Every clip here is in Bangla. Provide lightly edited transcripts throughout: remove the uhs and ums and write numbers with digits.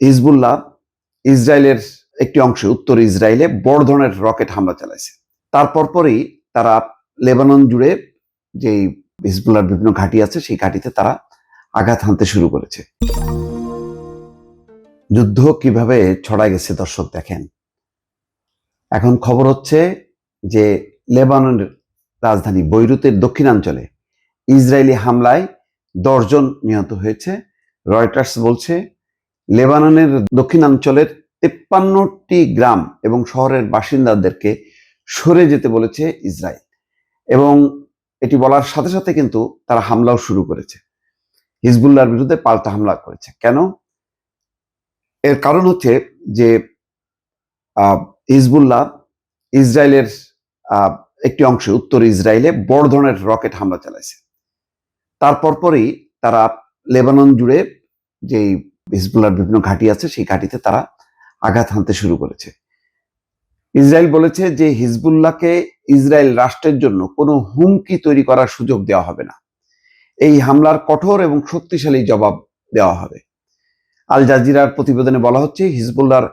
হিজবুল্লাহ ইসরায়েলের একটি অংশে উত্তর ইসরায়েলে বড় ধরনের রকেট হামলা চালাইছে। তারপর পরই তারা লেবানন জুড়ে যে হিজবুল্লাহর বিভিন্ন ঘাঁটি আছে সেই ঘাঁটিতে তারা আঘাত হানতে শুরু করেছে। যুদ্ধ কিভাবে ছড়ায় গেছে দর্শক দেখেন। এখন খবর হচ্ছে যে লেবাননের রাজধানী বৈরুতের দক্ষিণাঞ্চলে ইসরায়েলি হামলায় 10 জন নিহত হয়েছে। রয়টার্স বলছে লেবাননের দক্ষিণাঞ্চলের 53টি গ্রাম এবং শহরের বাসিন্দাদেরকে সরে যেতে বলেছে ইসরায়েল, এবং এটি বলার সাথে সাথে কিন্তু তারা হামলাও শুরু করেছে, হিজবুল্লাহর বিরুদ্ধে পাল্টা হামলা করেছে। কেন? এর কারণ হচ্ছে যে হিজবুল্লাহ ইসরায়েলের একটি অংশে উত্তর ইসরায়েলে বড় ধরনের রকেট হামলা চালাইছে। তারপর পরই তারা লেবানন জুড়ে যে হিজবুল্লাহর বিভিন্ন ঘাঁটি আছে সেই ঘাঁটিতে তারা আঘাত হানতে শুরু করেছে। ইসরায়েল বলেছে যে হিজবুল্লাহকে ইসরায়েল রাষ্ট্রের জন্য কোনো হুমকি তৈরি করার সুযোগ দেওয়া হবে না। এই হামলার কঠোর এবং শক্তিশালী জবাব দেওয়া হবে। আল জাজিরার প্রতিবেদনে বলা হচ্ছে হিজবুল্লাহর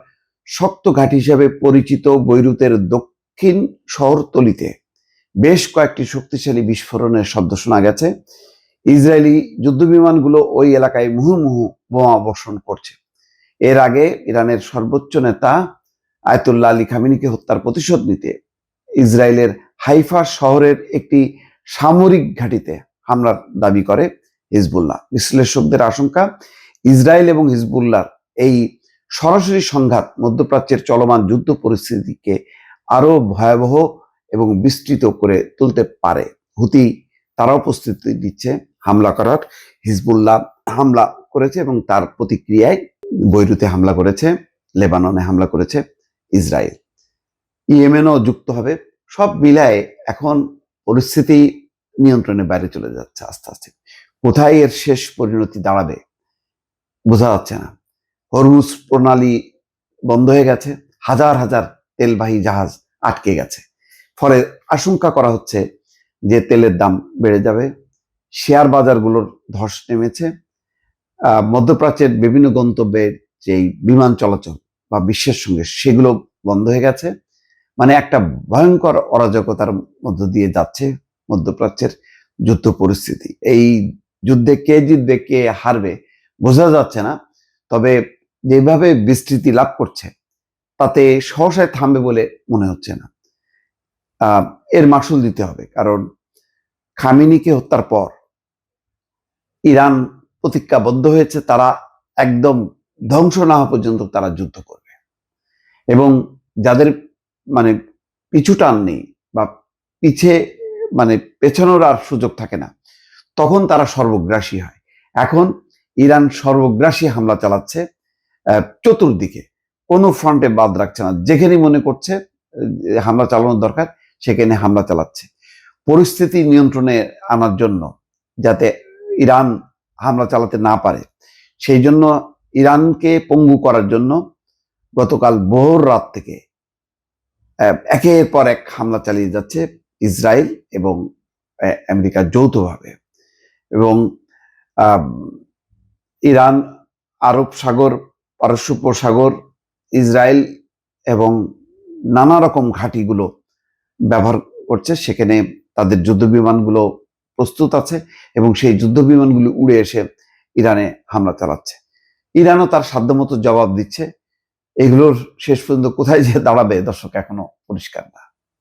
শক্ত ঘাঁটি হিসেবে পরিচিত বৈরুতের দক্ষিণ শহরতলিতে বেশ কয়েকটি শক্তিশালী বিস্ফোরণের শব্দ শোনা গেছে। ইসরায়েলি যুদ্ধবিমানগুলো ওই এলাকায় মুহুর্মুহু বোমা বর্ষণ করছে। এর আগে ইরানের সর্বোচ্চ নেতা আয়াতুল্লাহ আলী খামেনিকে হত্যার প্রতিশোধ নিতে ইসরায়েলের হাইফা শহরের একটি সামরিক ঘাঁটিতে হামলার দাবি করে হিজবুল্লাহ। বিশ্লেষকদের আশঙ্কা, ইসরায়েল এবং হিজবুল্লাহর এই সরাসরি সংঘাত মধ্যপ্রাচ্যের চলমান যুদ্ধ পরিস্থিতিকে আরো ভয়াবহ এবং বিস্তৃত করে তুলতে পারে। হুতি তারাও প্রস্তুতি দিচ্ছে হামলা করার। হিজবুল্লাহ হামলা করেছে এবং তার প্রতিক্রিয়ায় বৈরুতে হামলা করেছে, লেবাননে হামলা করেছে ইসরায়েল। ইয়েমেনও যুক্ত হবে। সব মিলায় এখন পরিস্থিতি নিয়ন্ত্রণের বাইরে চলে যাচ্ছে আস্তে আস্তে। কোথায় এর শেষ পরিণতি দাঁড়াবে বোঝা যাচ্ছে না। হরমুজ প্রণালী বন্ধ হয়ে গেছে, হাজার হাজার তেলবাহী জাহাজ আটকে গেছে। ফলে আশঙ্কা করা হচ্ছে যে তেলের দাম বেড়ে যাবে। শেয়ার বাজারগুলোর ধস নেমেছে। মধ্যপ্রাচ্যের বিভিন্ন গন্তব্যের যেই বিমান চলাচল বা বিশ্বের সঙ্গে সেগুলো বন্ধ হয়ে গেছে। মানে একটা ভয়ঙ্কর অরাজকতার মধ্য দিয়ে যাচ্ছে মধ্যপ্রাচ্যের যুদ্ধ পরিস্থিতি। এই যুদ্ধে কে জিতবে কে হারবে বোঝা যাচ্ছে না। তবে যেভাবে বিস্তৃতি লাভ করছে তাতে সহসায় থামবে বলে মনে হচ্ছে না। এর মাসুল দিতে হবে, কারণ খামেনিকে হত্যার পর ইরান প্রতিজ্ঞাবদ্ধ হয়েছে তারা একদম ধ্বংস না হওয়া পর্যন্ত তারা যুদ্ধ করবে, এবং যাদের মানে পিছু টান নেই বা পেছানোর আর সুযোগ থাকে না, তখন তারা সর্বগ্রাসী হয়। এখন ইরান সর্বগ্রাসী হামলা চালাচ্ছে চতুর্দিকে, কোনো ফ্রন্টে বাদ রাখছে না। যেখানে মনে করছে হামলা চালানোর দরকার সেখানে হামলা চালাচ্ছে। পরিস্থিতি নিয়ন্ত্রণে আনার জন্য, যাতে ইরান হামলা চালাতে না পারে, সেই জন্য ইরানকে পঙ্গু করার জন্য গতকাল ভোর রাত থেকে একের পর এক হামলা চালিয়ে যাচ্ছে ইসরায়েল এবং আমেরিকা যৌথভাবে। এবং ইরান আরব সাগর, পারস্য উপসাগর, ইসরায়েল এবং নানা রকম ঘাঁটিগুলো ব্যবহার করছে। সেখানে তাদের যুদ্ধ বিমানগুলো প্রস্তুত আছে এবং সেই যুদ্ধ বিমানগুলো উড়ে এসে ইরানে হামলা চালাচ্ছে। ইরানও তার সাধ্যমতো জবাব দিচ্ছে। এগুলোর শেষ পর্যন্ত কোথায় যে দাঁড়াবে দর্শক এখনো পরিষ্কার না।